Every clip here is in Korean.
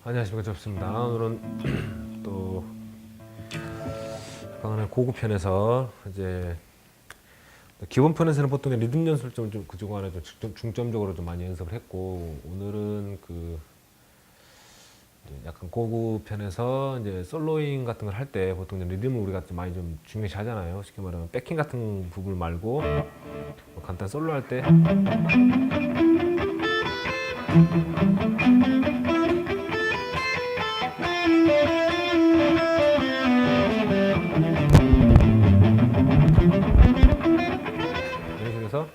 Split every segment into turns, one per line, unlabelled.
안녕하십니까, 접습니다. 오늘은 또 강한의 고급편에서 이제 기본 편에서는 보통 리듬 연습을 좀 그동안에 좀 중점적으로 좀 많이 연습을 했고, 오늘은 그 이제 약간 고급편에서 이제 솔로잉 같은 걸 할 때 보통 이제 리듬을 우리가 좀 많이 좀 중요시 하잖아요. 쉽게 말하면 백킹 같은 부분 말고 뭐 간단 솔로 할 때 이런 식으로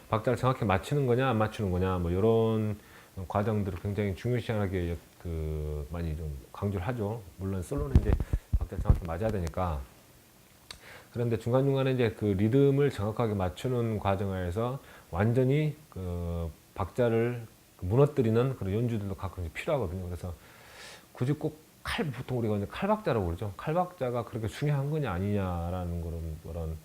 박자를 정확히 맞추는 거냐 안 맞추는 거냐 뭐 이런 과정들을 굉장히 중요시하게 그 많이 좀 강조를 하죠. 물론 솔로는 이제 박자를 정확히 맞아야 되니까. 그런데 중간중간에 이제 그 리듬을 정확하게 맞추는 과정에서 완전히 그 박자를 무너뜨리는 그런 연주들도 가끔 필요하거든요. 그래서 굳이 꼭 보통 우리가 이제 칼박자라고 그러죠. 칼박자가 그렇게 중요한 거냐 아니냐라는 그런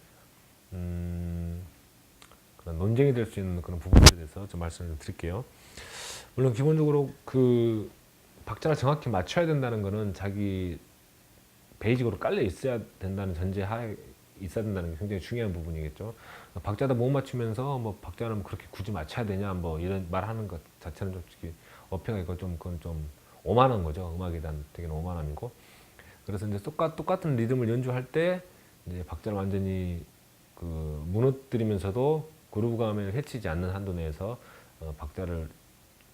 그런 논쟁이 될 수 있는 그런 부분들에 대해서 좀 말씀을 좀 드릴게요. 물론 기본적으로 그 박자를 정확히 맞춰야 된다는 거는 자기 베이직으로 깔려 있어야 된다는 전제하에 있어야 된다는 게 굉장히 중요한 부분이겠죠. 박자도 못 맞추면서 뭐 박자는 그렇게 굳이 맞춰야 되냐 뭐 이런 말하는 것 자체는 솔직히 어폐가 좀 그건 좀 오만한 거죠. 음악에 대한 되게 오만함이고. 그래서 이제 똑같은 리듬을 연주할 때 이제 박자를 완전히 그 무너뜨리면서도 그루브감을 해치지 않는 한도 내에서 박자를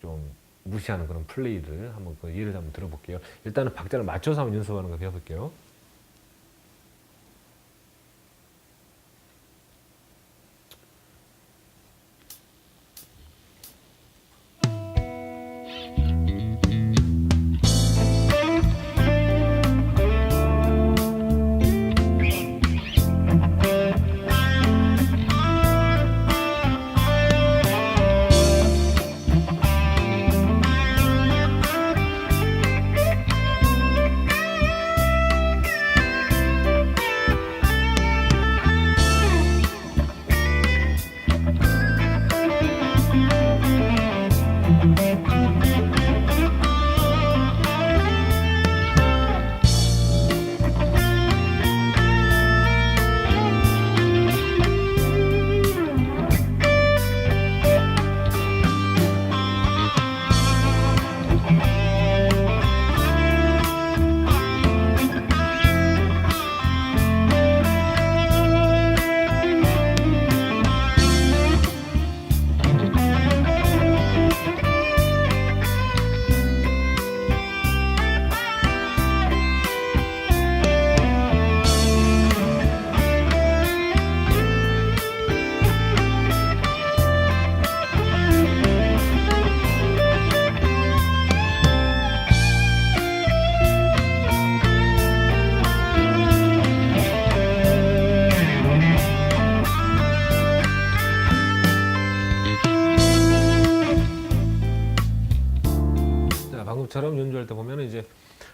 좀 무시하는 그런 플레이를 한번 그 예를 한번 들어볼게요. 일단은 박자를 맞춰서 한번 연습하는 거 배워볼게요. 방금처럼 연주할 때 보면 이제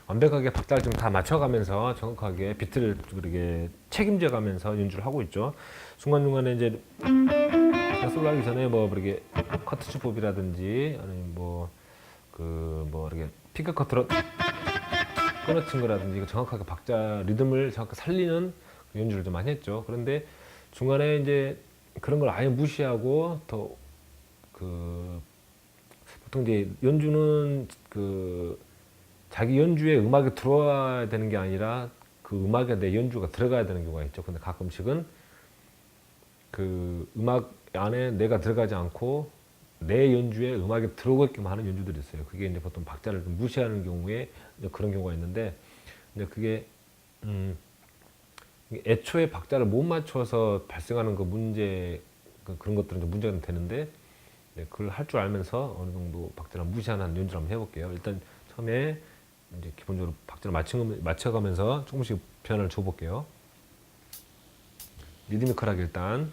완벽하게 박자를 좀 다 맞춰가면서 정확하게 비트를 그렇게 책임져가면서 연주를 하고 있죠. 중간중간에 이제 솔로 하기 전에 뭐 이렇게 커트 주법이라든지 아니면 뭐 이렇게 피크 커트로 끊어친 거라든지 정확하게 박자 리듬을 정확하게 살리는 연주를 좀 많이 했죠. 그런데 중간에 이제 그런 걸 아예 무시하고 보통 이제 연주는 그 자기 연주에 음악이 들어와야 되는 게 아니라 그 음악에 내 연주가 들어가야 되는 경우가 있죠. 근데 가끔씩은 그 음악 안에 내가 들어가지 않고 내 연주에 음악이 들어오게끔 하는 연주들이 있어요. 그게 이제 보통 박자를 좀 무시하는 경우에 그런 경우가 있는데, 근데 그게 애초에 박자를 못 맞춰서 발생하는 그 문제 그런 것들은 좀 문제가 되는데. 네, 그걸 할 줄 알면서 어느 정도 박자를 무시하는 연주를 한번 해볼게요. 일단 처음에 이제 기본적으로 박자를 맞춰가면서 조금씩 변화를 줘볼게요. 리드미컬하게 일단.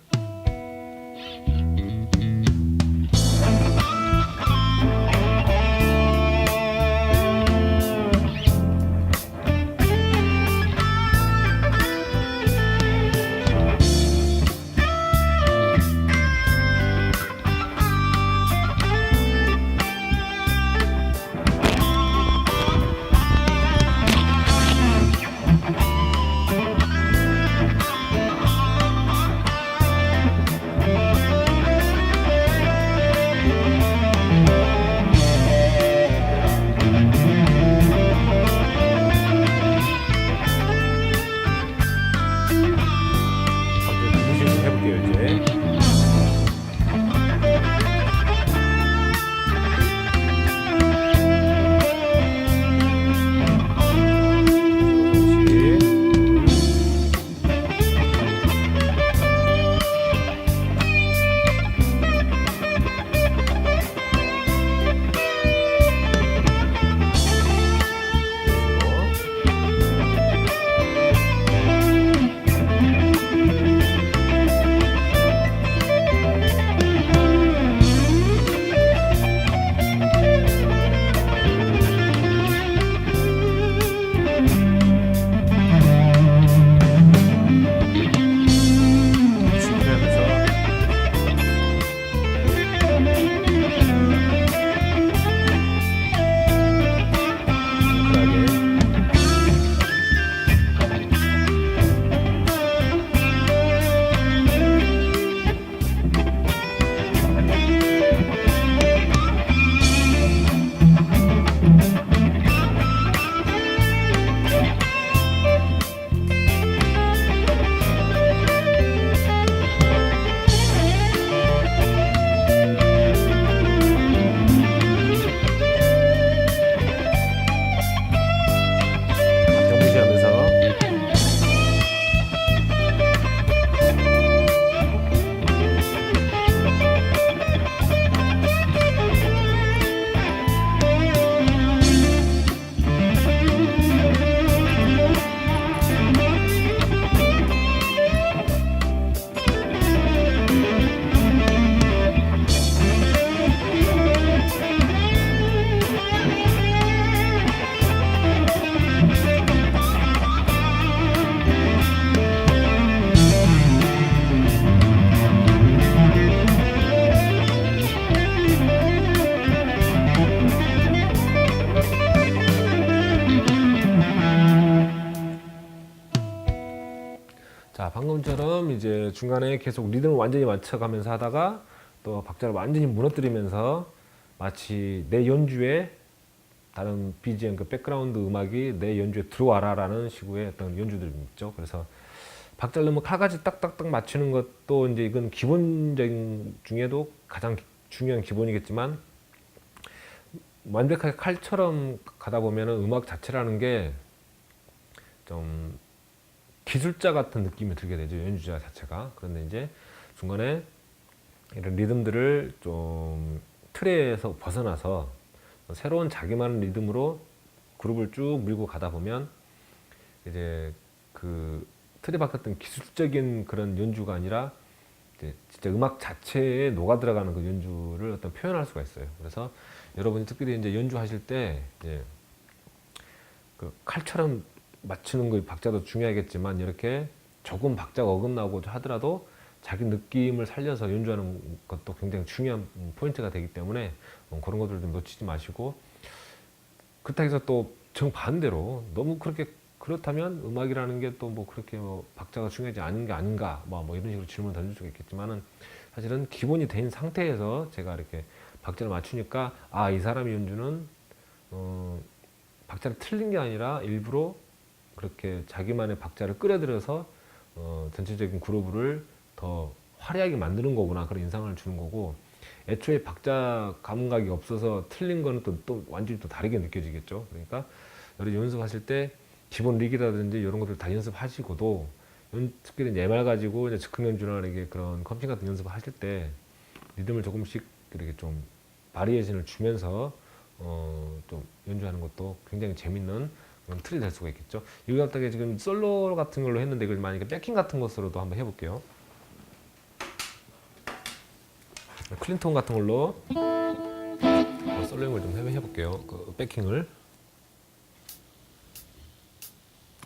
방금처럼 이제 중간에 계속 리듬을 완전히 맞춰가면서 하다가 또 박자를 완전히 무너뜨리면서 마치 내 연주에 다른 BGM, 그 백그라운드 음악이 내 연주에 들어와라라는 식의 어떤 연주들이 있죠. 그래서 박자를 너무 칼같이 딱딱딱 맞추는 것도 이제 이건 기본적인 중에도 가장 중요한 기본이겠지만, 완벽하게 칼처럼 가다 보면은 음악 자체라는 게 좀 기술자 같은 느낌이 들게 되죠, 연주자 자체가. 그런데 이제 중간에 이런 리듬들을 좀 틀에서 벗어나서 새로운 자기만의 리듬으로 그룹을 쭉 밀고 가다 보면 이제 그 틀에 박혔던 기술적인 그런 연주가 아니라 이제 진짜 음악 자체에 녹아 들어가는 그 연주를 어떤 표현할 수가 있어요. 그래서 여러분이 특별히 이제 연주하실 때 이제 그 칼처럼 맞추는 거 박자도 중요하겠지만, 이렇게 조금 박자가 어긋나고 하더라도 자기 느낌을 살려서 연주하는 것도 굉장히 중요한 포인트가 되기 때문에 그런 것들을 좀 놓치지 마시고, 그렇다고 해서 또 정반대로 너무 그렇게 그렇다면 음악이라는 게 또 뭐 그렇게 뭐 박자가 중요하지 않은 게 아닌가 뭐 이런 식으로 질문을 던질 수가 있겠지만은, 사실은 기본이 된 상태에서 제가 이렇게 박자를 맞추니까 이 사람의 연주는 박자를 틀린 게 아니라 일부러 그렇게 자기만의 박자를 끌어들여서 전체적인 그루브를 더 화려하게 만드는 거구나, 그런 인상을 주는 거고, 애초에 박자 감각이 없어서 틀린 거는 또 완전히 또 다르게 느껴지겠죠. 그러니까 여러 연습하실 때 기본 릭이라든지 이런 것들 다 연습하시고도, 특별히 예말 가지고 이제 즉흥 연주나 이렇게 그런 컴핑 같은 연습을 하실 때 리듬을 조금씩 이렇게 좀 바리에이션을 주면서 좀 연주하는 것도 굉장히 재밌는 그런 틀이 될 수가 있겠죠. 이거 갖다가 지금 솔로 같은 걸로 했는데, 이걸 만약에 백킹 같은 것으로도 한번 해볼게요. 클린톤 같은 걸로 솔로잉을 좀 해볼게요. 그 백킹을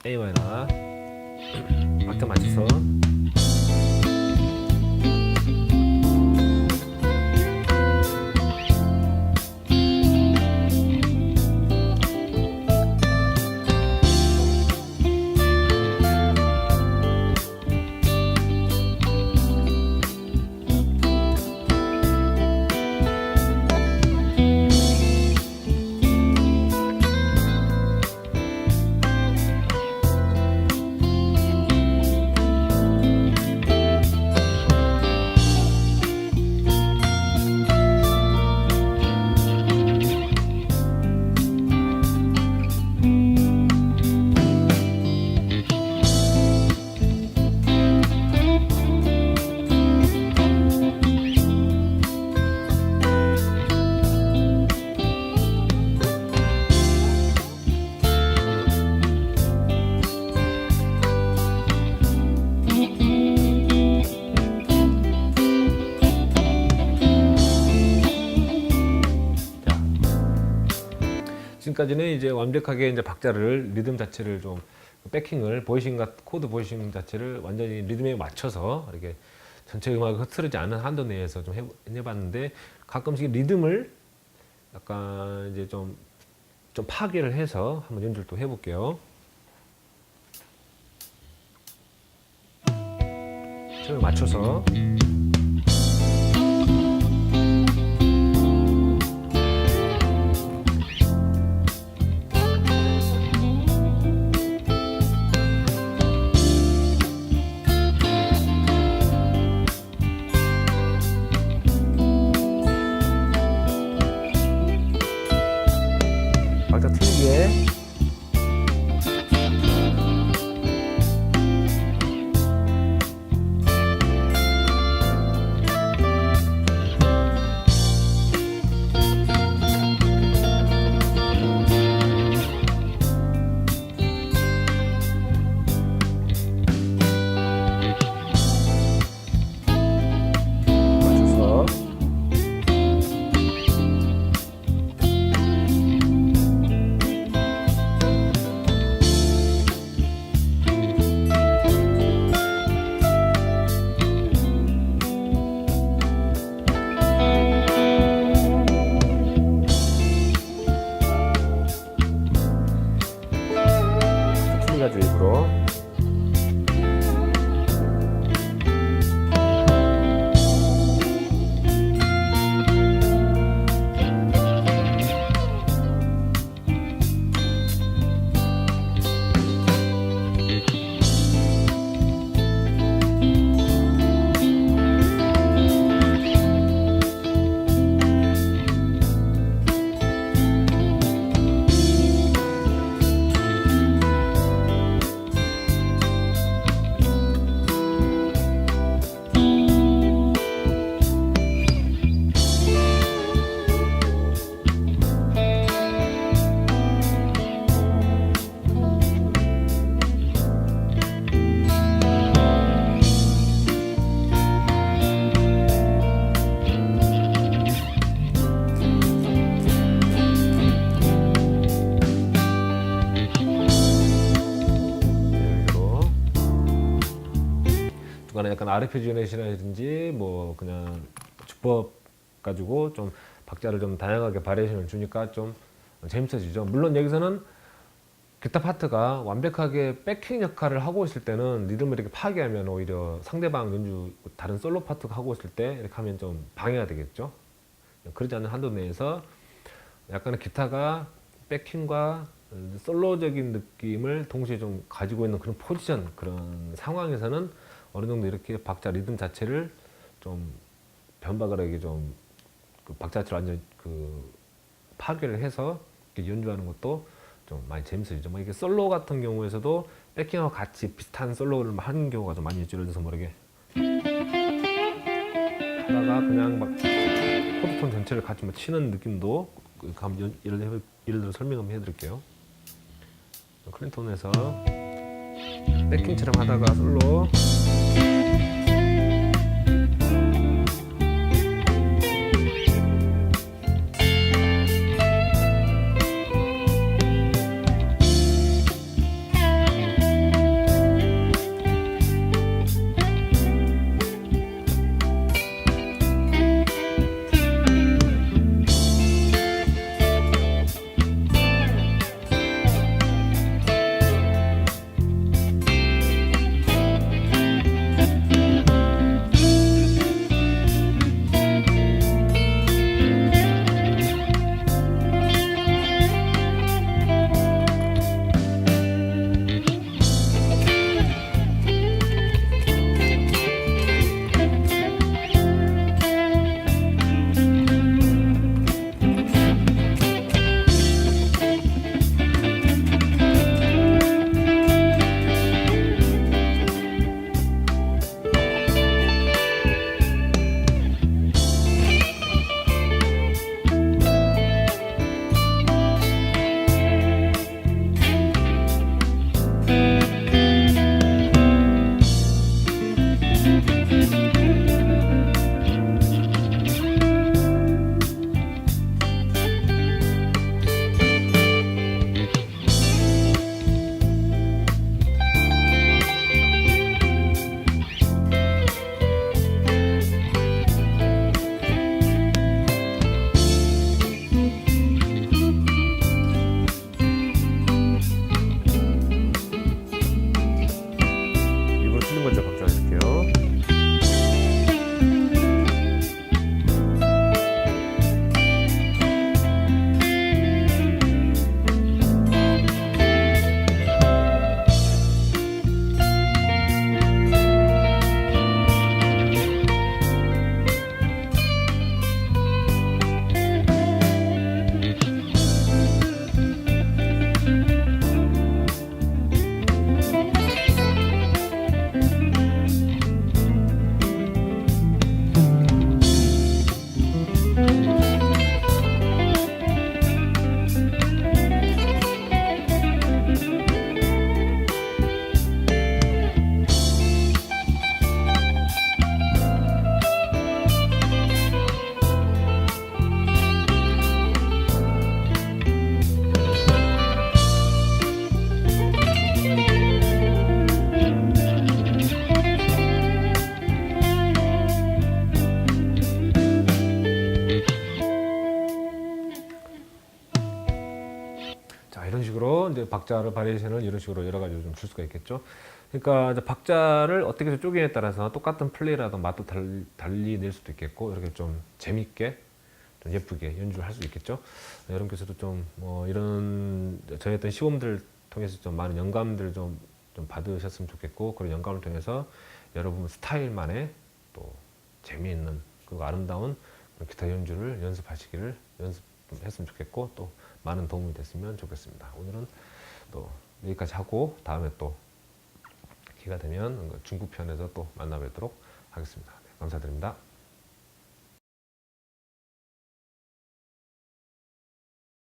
A 마이너 박자 맞춰서 지금까지는 이제 완벽하게 이제 박자를, 리듬 자체를 좀 백킹을 코드 보이싱 자체를 완전히 리듬에 맞춰서 이렇게 전체 음악이 흐트러지지 않은 한도 내에서 좀 해봤는데, 가끔씩 리듬을 약간 이제 좀 파괴를 해서 한번 연주를 또 해볼게요. 처음에 맞춰서 박자 틀리게 가지고 일부러 중간에 약간 아르페지오네이션이라든지 뭐 그냥 주법 가지고 좀 박자를 좀 다양하게 바리에이션을 주니까 좀 재밌어지죠. 물론 여기서는 기타 파트가 완벽하게 백킹 역할을 하고 있을 때는 리듬을 이렇게 파괴하면 오히려 상대방 연주 다른 솔로 파트가 하고 있을 때 이렇게 하면 좀 방해가 되겠죠. 그러지 않는 한도 내에서 약간의 기타가 백킹과 솔로적인 느낌을 동시에 좀 가지고 있는 그런 포지션, 그런 상황에서는 어느 정도 이렇게 박자 리듬 자체를 좀 변박을하게 좀 그 박자 자체를 완전 그 파괴를 해서 이렇게 연주하는 것도 좀 많이 재밌어지죠. 뭐 이게 솔로 같은 경우에서도 백킹하고 같이 비슷한 솔로를 하는 경우가 좀 많이 있죠. 예를 들어서 모르게 하다가 그냥 막 코드톤 전체를 같이 뭐 치는 느낌도 예를 들어 설명 한번 해드릴게요. 클린톤에서 백킹처럼 하다가 솔로 입으로 쓰는 건지 박자 해줄게요. 자, 이런 식으로 이제 박자를 바리에이션을 이런 식으로 여러 가지로 좀 줄 수가 있겠죠. 그러니까 이제 박자를 어떻게 해서 쪼개냐에 따라서 똑같은 플레이라도 맛도 달리 낼 수도 있겠고, 이렇게 좀 재밌게 좀 예쁘게 연주를 할 수 있겠죠. 여러분께서도 좀 뭐 이런 저희 어떤 시범들 통해서 좀 많은 영감들 좀 받으셨으면 좋겠고, 그런 영감을 통해서 여러분 스타일만의 또 재미있는 그리고 아름다운 기타 연주를 연습했으면 좋겠고, 또 많은 도움이 됐으면 좋겠습니다. 오늘은 또 여기까지 하고 다음에 또 기회가 되면 중국 편에서 또 만나 뵙도록 하겠습니다. 네, 감사드립니다.